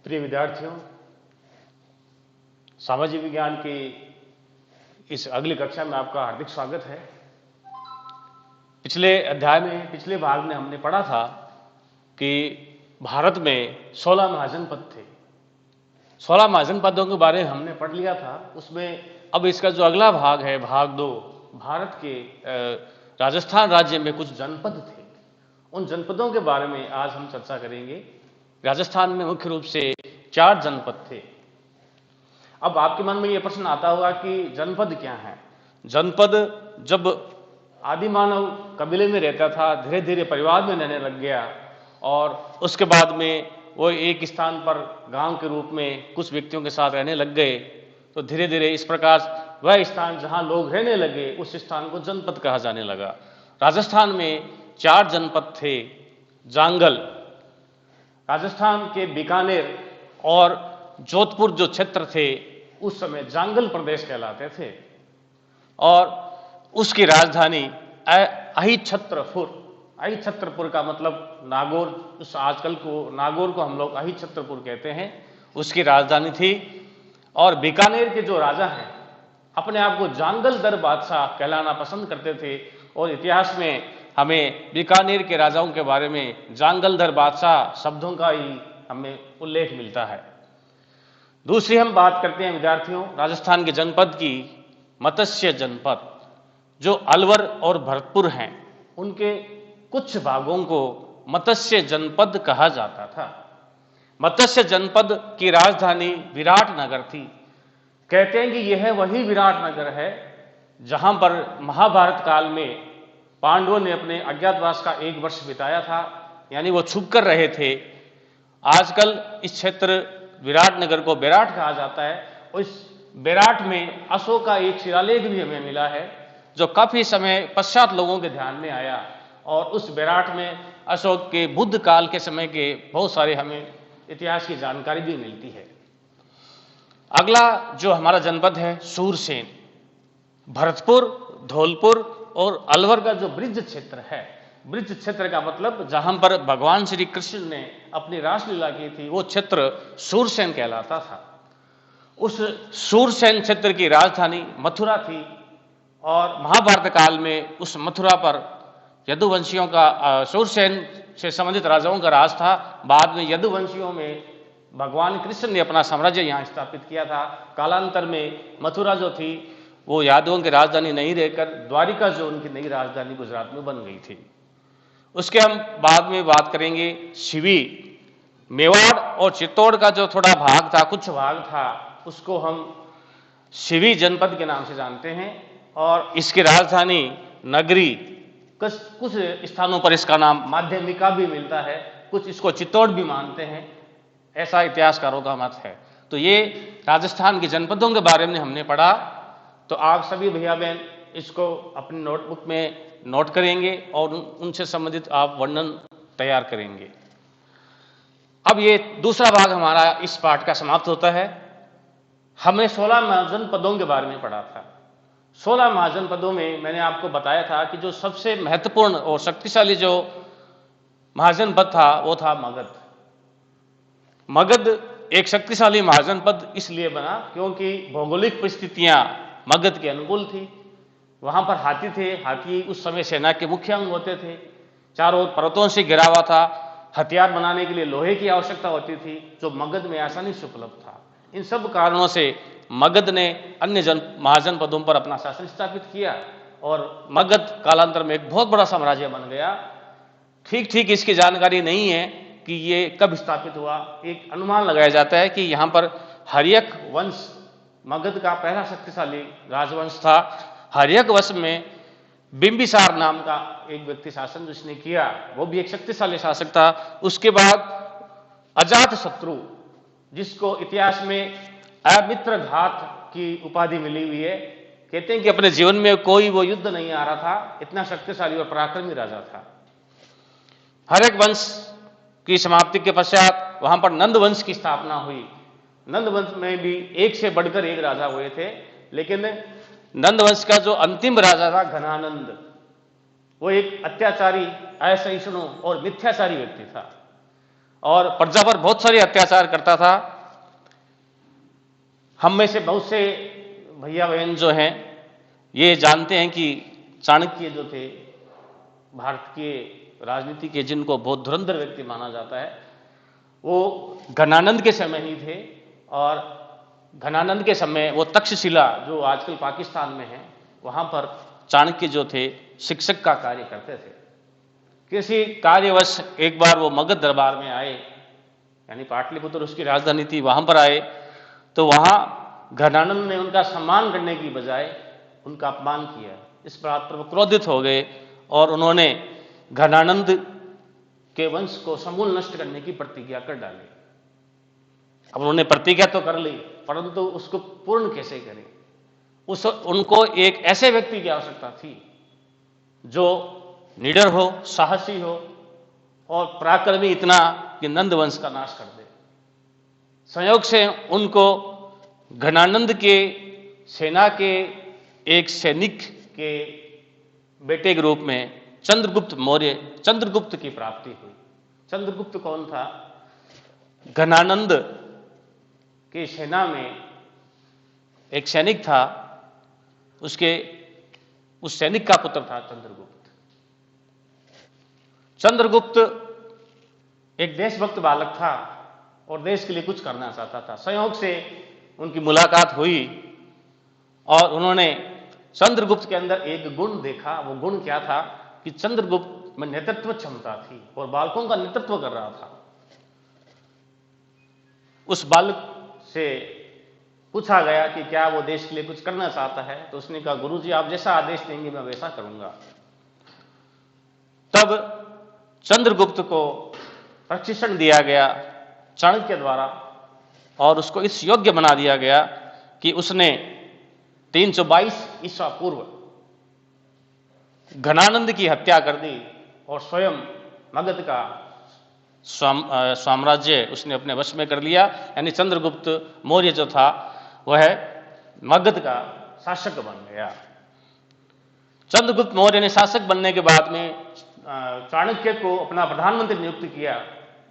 प्रिय विद्यार्थियों, सामाजिक विज्ञान की इस अगली कक्षा में आपका हार्दिक स्वागत है। पिछले अध्याय में, पिछले भाग में हमने पढ़ा था कि भारत में 16 महाजनपद थे। 16 महाजनपदों के बारे में हमने पढ़ लिया था। उसमें अब इसका जो अगला भाग है, भाग 2, भारत के राजस्थान राज्य में कुछ जनपद थे। उन जनपदों के बारे में आज हम चर्चा करेंगे। राजस्थान में मुख्य रूप से 4 जनपद थे। अब आपके मन में यह प्रश्न आता होगा कि जनपद क्या है। जनपद जब आदि मानव कबीले में रहता था, धीरे धीरे परिवार में रहने लग गया और उसके बाद में वो एक स्थान पर गांव के रूप में कुछ व्यक्तियों के साथ रहने लग गए, तो धीरे धीरे इस प्रकार वह स्थान जहां लोग रहने लगे उस स्थान को जनपद कहा जाने लगा। राजस्थान में 4 जनपद थे। जांगल, राजस्थान के बीकानेर और जोधपुर जो क्षेत्र थे उस समय जांगल प्रदेश कहलाते थे और उसकी राजधानी अहिछत्रपुर। अहिछत्रपुर का मतलब नागौर, उस आजकल को नागौर को हम लोग अहिछत्रपुर कहते हैं, उसकी राजधानी थी। और बीकानेर के जो राजा हैं अपने आप को जांगलदर बादशाह कहलाना पसंद करते थे और इतिहास में हमें बीकानेर के राजाओं के बारे में जांगलदर बादशाह शब्दों का ही हमें उल्लेख मिलता है। दूसरी हम बात करते हैं विद्यार्थियों राजस्थान के जनपद की, मत्स्य जनपद। जो अलवर और भरतपुर हैं उनके कुछ भागों को मत्स्य जनपद कहा जाता था। मत्स्य जनपद की राजधानी विराटनगर थी। कहते हैं कि यह वही विराटनगर है जहां पर महाभारत काल में पांडवों ने अपने अज्ञातवास का 1 वर्ष बिताया था, यानी वो छुप कर रहे थे। आजकल इस क्षेत्र विराटनगर को बेराट कहा जाता है और इस बेराट में अशोक का एक शिलालेख भी हमें मिला है जो काफी समय पश्चात लोगों के ध्यान में आया और उस बेराट में अशोक के बुद्ध काल के समय के बहुत सारे हमें इतिहास की जानकारी भी मिलती है। अगला जो हमारा जनपद है सूरसेन। भरतपुर, धौलपुर और अलवर का जो ब्रिज क्षेत्र है, ब्रिज क्षेत्र का मतलब जहां पर भगवान श्री कृष्ण ने अपनी रासलीला की थी, वो क्षेत्र सूरसेन कहलाता था। उस सूरसेन क्षेत्र की राजधानी मथुरा थी और महाभारत काल में उस मथुरा पर यदुवंशियों का सूरसेन से संबंधित राजाओं का राज था। बाद में यदुवंशियों में भगवान कृष्ण ने अपना साम्राज्य यहां स्थापित किया था। कालांतर में मथुरा जो थी वो यादवों की राजधानी नहीं रहकर द्वारिका जो उनकी नई राजधानी गुजरात में बन गई थी। उसके हम बाद में बात करेंगे शिवी। मेवाड़ और चित्तौड़ का जो थोड़ा भाग था, कुछ भाग था, उसको हम शिवी जनपद के नाम से जानते हैं और इसकी राजधानी नगरी। कुछ स्थानों पर इसका नाम माध्यमिका भी मिलता है, कुछ इसको चित्तौड़ भी मानते हैं, ऐसा इतिहासकारों का मत है। तो ये राजस्थान के जनपदों के बारे में हमने पढ़ा। तो आप सभी भैया बहन इसको अपनी नोटबुक में नोट करेंगे और उनसे संबंधित आप वर्णन तैयार करेंगे। अब ये दूसरा भाग हमारा इस पाठ का समाप्त होता है। हमने 16 महाजनपदों के बारे में पढ़ा था। 16 महाजनपदों में मैंने आपको बताया था कि जो सबसे महत्वपूर्ण और शक्तिशाली जो महाजनपद था वो था मगध। मगध एक शक्तिशाली महाजनपद इसलिए बना क्योंकि भौगोलिक परिस्थितियां मगध के अनुकूल थी। वहां पर हाथी थे। हाथी उस समय सेना के मुख्य अंग होते थे। चारों ओर पर्वतों से घिरा हुआ था। हथियार बनाने के लिए लोहे की आवश्यकता होती थी जो मगध में आसानी से उपलब्ध था। इन सब कारणों से मगध ने अन्य महाजनपदों पर अपना शासन स्थापित किया और मगध कालांतर में एक बहुत बड़ा साम्राज्य बन गया। ठीक ठीक इसकी जानकारी नहीं है कि ये कब स्थापित हुआ। एक अनुमान लगाया जाता है कि यहां पर हर्यक वंश मगध का पहला शक्तिशाली राजवंश था। हर्यक वंश में बिंबिसार नाम का एक व्यक्ति शासन जिसने किया, वो भी एक शक्तिशाली शासक था। उसके बाद अजातशत्रु, जिसको इतिहास में अमित्रघात की उपाधि मिली हुई है। कहते हैं कि अपने जीवन में कोई वो युद्ध नहीं आ रहा था, इतना शक्तिशाली और पराक्रमी राजा था। हर्यक वंश की समाप्ति के पश्चात वहां पर नंद वंश की स्थापना हुई। नंद वंश में भी एक से बढ़कर एक राजा हुए थे, लेकिन नंद वंश का जो अंतिम राजा था घनानंद, वो एक अत्याचारी, असहिष्णु और मिथ्याचारी व्यक्ति था और प्रजा पर बहुत सारे अत्याचार करता था। हम में से बहुत से भैया बहन जो हैं ये जानते हैं कि चाणक्य जो थे भारत के राजनीति के, जिनको बहुत धुरंधर व्यक्ति माना जाता है, वो घनानंद के समय ही थे। और घनानंद के समय वो तक्षशिला जो आजकल पाकिस्तान में है वहां पर चाणक्य जो थे शिक्षक का कार्य करते थे। किसी कार्यवश एक बार वो मगध दरबार में आए, यानी पाटलिपुत्र उसकी राजधानी थी, वहां पर आए तो वहां घनानंद ने उनका सम्मान करने की बजाय उनका अपमान किया। इस बात पर वो क्रोधित हो गए और उन्होंने घनानंद के वंश को समूल नष्ट करने की प्रतिज्ञा कर डाली। अब उन्होंने प्रतिज्ञा तो कर ली, परंतु उसको पूर्ण कैसे करें? उनको एक ऐसे व्यक्ति की आवश्यकता थी जो निडर हो, साहसी हो और पराक्रमी इतना कि नंद वंश का नाश कर दे। संयोग से उनको घनानंद के सेना के एक सैनिक के बेटे के रूप में चंद्रगुप्त मौर्य, चंद्रगुप्त की प्राप्ति हुई। चंद्रगुप्त कौन था? घनानंद की सेना में एक सैनिक था, उस सैनिक का पुत्र था चंद्रगुप्त। चंद्रगुप्त एक देशभक्त बालक था और देश के लिए कुछ करना चाहता था। संयोग से उनकी मुलाकात हुई और उन्होंने चंद्रगुप्त के अंदर एक गुण देखा। वो गुण क्या था कि चंद्रगुप्त में नेतृत्व क्षमता थी और बालकों का नेतृत्व कर रहा था। उस बालक से पूछा गया कि क्या वो देश के लिए कुछ करना चाहता है, तो उसने कहा गुरुजी आप जैसा आदेश देंगे मैं वैसा करूंगा। तब चंद्रगुप्त को प्रशिक्षण दिया गया चाणक्य द्वारा और उसको इस योग्य बना दिया गया कि उसने 322 ईसा पूर्व घनानंद की हत्या कर दी और स्वयं मगध का साम्राज्य उसने अपने वश में कर लिया। यानी चंद्रगुप्त मौर्य जो था वह मगध का शासक बन गया। चंद्रगुप्त मौर्य ने शासक बनने के बाद में चाणक्य को अपना प्रधानमंत्री नियुक्त किया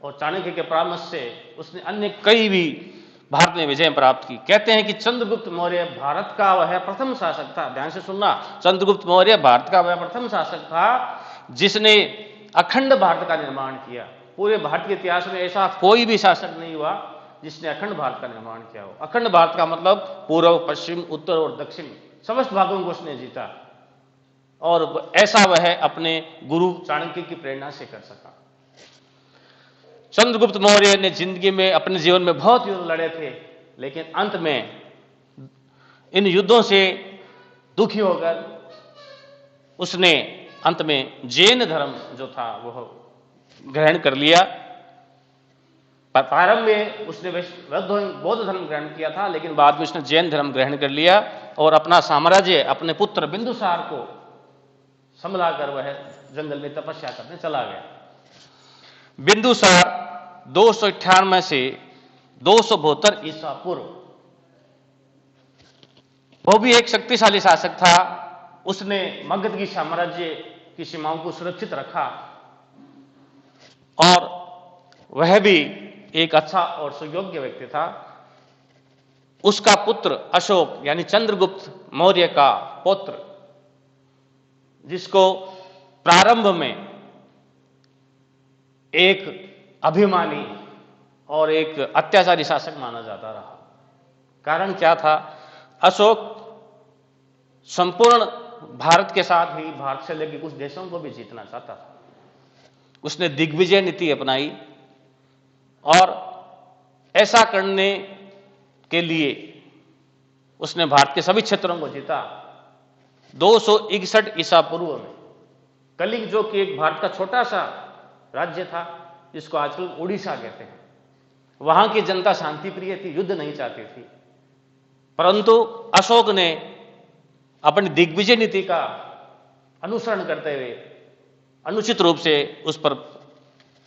और चाणक्य के परामर्श से उसने अन्य कई भी भारत में विजय प्राप्त की। कहते हैं कि चंद्रगुप्त मौर्य भारत का वह प्रथम शासक था। ध्यान से सुनना, चंद्रगुप्त मौर्य भारत का वह प्रथम शासक था जिसने अखंड भारत का निर्माण किया। पूरे भारत के इतिहास में ऐसा कोई भी शासक नहीं हुआ जिसने अखंड भारत का निर्माण किया हो। अखंड भारत का मतलब पूर्व, पश्चिम, उत्तर और दक्षिण समस्त भागों को उसने जीता और ऐसा वह अपने गुरु चाणक्य की प्रेरणा से कर सका। चंद्रगुप्त मौर्य ने जिंदगी में, अपने जीवन में बहुत युद्ध लड़े थे, लेकिन अंत में इन युद्धों से दुखी होकर उसने अंत में जैन धर्म जो था वह ग्रहण कर लिया। प्रारंभ में उसने बौद्ध धर्म ग्रहण किया था, लेकिन बाद में उसने जैन धर्म ग्रहण कर लिया और अपना साम्राज्य अपने पुत्र बिंदुसार को संभलाकर वह जंगल में तपस्या करने चला गया। बिंदुसार 298 से 272 ईसा पूर्व, वो भी एक शक्तिशाली शासक था। उसने मगध की साम्राज्य की सीमाओं को सुरक्षित रखा और वह भी एक अच्छा और सुयोग्य व्यक्ति था। उसका पुत्र अशोक यानी चंद्रगुप्त मौर्य का पुत्र, जिसको प्रारंभ में एक अभिमानी और एक अत्याचारी शासक माना जाता रहा। कारण क्या था? अशोक संपूर्ण भारत के साथ ही भारत से लेकर कुछ देशों को भी जीतना चाहता था। उसने दिग्विजय नीति अपनाई और ऐसा करने के लिए उसने भारत के सभी क्षेत्रों को जीता। 261 ईसा पूर्व में कलिंग, जो कि एक भारत का छोटा सा राज्य था जिसको आजकल उड़ीसा कहते हैं, वहां की जनता शांति प्रिय थी, युद्ध नहीं चाहती थी। परंतु अशोक ने अपनी दिग्विजय नीति का अनुसरण करते हुए अनुचित रूप से उस पर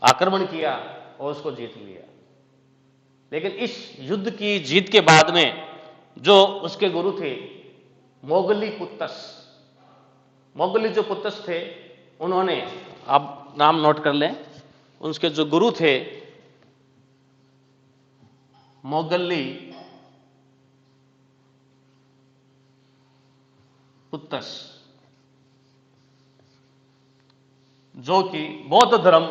आक्रमण किया और उसको जीत लिया। लेकिन इस युद्ध की जीत के बाद में जो उसके गुरु थे मोगली जो पुत्तस थे, उन्होंने, आप नाम नोट कर लें, उसके जो गुरु थे मोगली पुत्तस, जो कि बौद्ध धर्म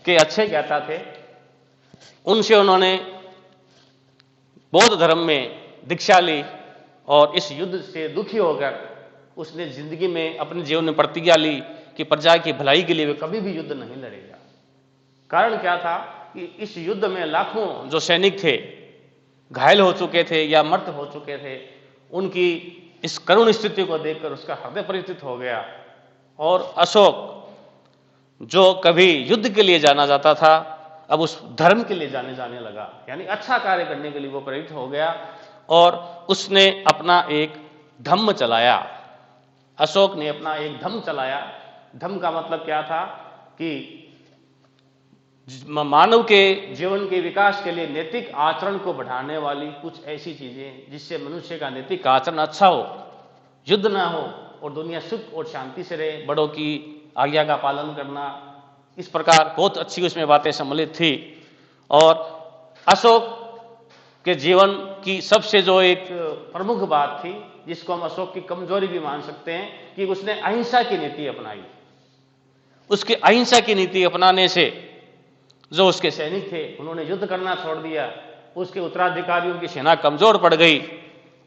के अच्छे ज्ञाता थे। उनसे उन्होंने बौद्ध धर्म में दीक्षा ली और इस युद्ध से दुखी होकर उसने जिंदगी में अपने जीवन में प्रतिज्ञा ली कि प्रजा की भलाई के लिए वे कभी भी युद्ध नहीं लड़ेगा। कारण क्या था कि इस युद्ध में लाखों जो सैनिक थे घायल हो चुके थे या मृत हो चुके थे। उनकी इस करुण स्थिति को देखकर उसका हृदय परिचित हो गया और अशोक जो कभी युद्ध के लिए जाना जाता था अब उस धर्म के लिए जाने लगा, यानी अच्छा कार्य करने के लिए वो प्रेरित हो गया और उसने अपना एक धम्म चलाया। अशोक ने अपना एक धम्म चलाया। धम्म का मतलब क्या था कि मानव के जीवन के विकास के लिए नैतिक आचरण को बढ़ाने वाली कुछ ऐसी चीजें जिससे मनुष्य का नैतिक आचरण अच्छा हो, युद्ध ना हो और दुनिया सुख और शांति से रहे, बड़ों की आज्ञा का पालन करना, इस प्रकार बहुत अच्छी उसमें बातें सम्मिलित थी। और अशोक के जीवन की सबसे जो एक प्रमुख बात थी जिसको हम अशोक की कमजोरी भी मान सकते हैं कि उसने अहिंसा की नीति अपनाई। उसके अहिंसा की नीति अपनाने से जो उसके सैनिक थे उन्होंने युद्ध करना छोड़ दिया, उसके उत्तराधिकारियों की सेना कमजोर पड़ गई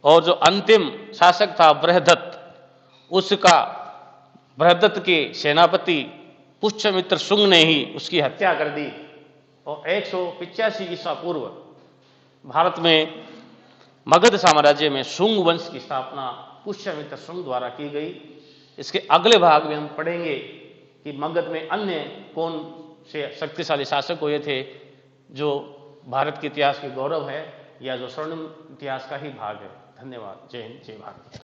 और जो अंतिम शासक था बृहदत्त, उसका बृहदत्त के सेनापति पुष्यमित्र शुंग ने ही उसकी हत्या कर दी और 185 ईसा पूर्व भारत में मगध साम्राज्य में शुंग वंश की स्थापना पुष्यमित्र शुंग द्वारा की गई। इसके अगले भाग में हम पढ़ेंगे कि मगध में अन्य कौन से शक्तिशाली शासक हुए थे जो भारत के इतिहास के गौरव है या जो स्वर्णिम इतिहास का ही भाग है। धन्यवाद। जय हिंद, जय भारत।